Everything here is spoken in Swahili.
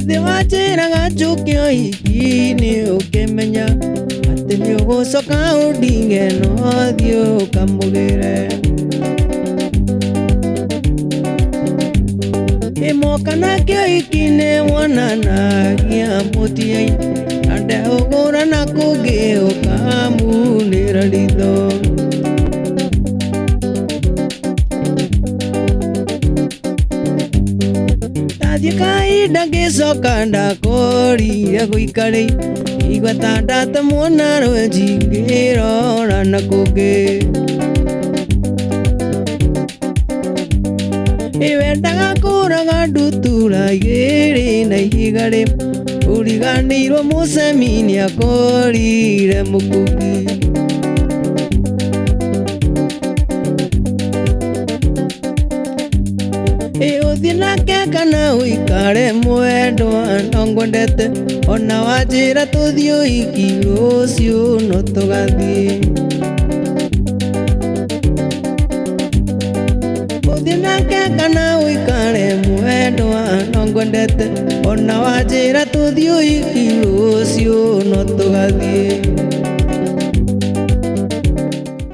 Ithe wachĩraga njũkĩ o iki-inĩ ũkĩmenya atĩ nĩũgũcoka ũndinge no thiĩ ũkamũgĩre. Ĩmoka nakĩo iki-inĩ wonanagia mũtĩa-inĩ na ndegũgũra na kũngĩ ũkamunĩra ritho. Ndathiĩ kahinda ngĩcoka ndakorire gũikarĩ igweta ndatemwona rwenji ngĩrora na kũngĩ. Wendaga kũraga ndutura igĩrĩ na ihiga rĩmwe ũriganĩirwo mũcemi nĩakorire mũkuki. Ũthiĩ nake kana ũikare mwendwa no ngwendete ona wanjĩra tũthiĩ ũhiki rũciũ no tũgathiĩ. Ũthiĩ nake kana ũikare mwendwa no ngwendete ona wanjĩra tũthiĩ ũhiki rũciũ no tũgathiĩ.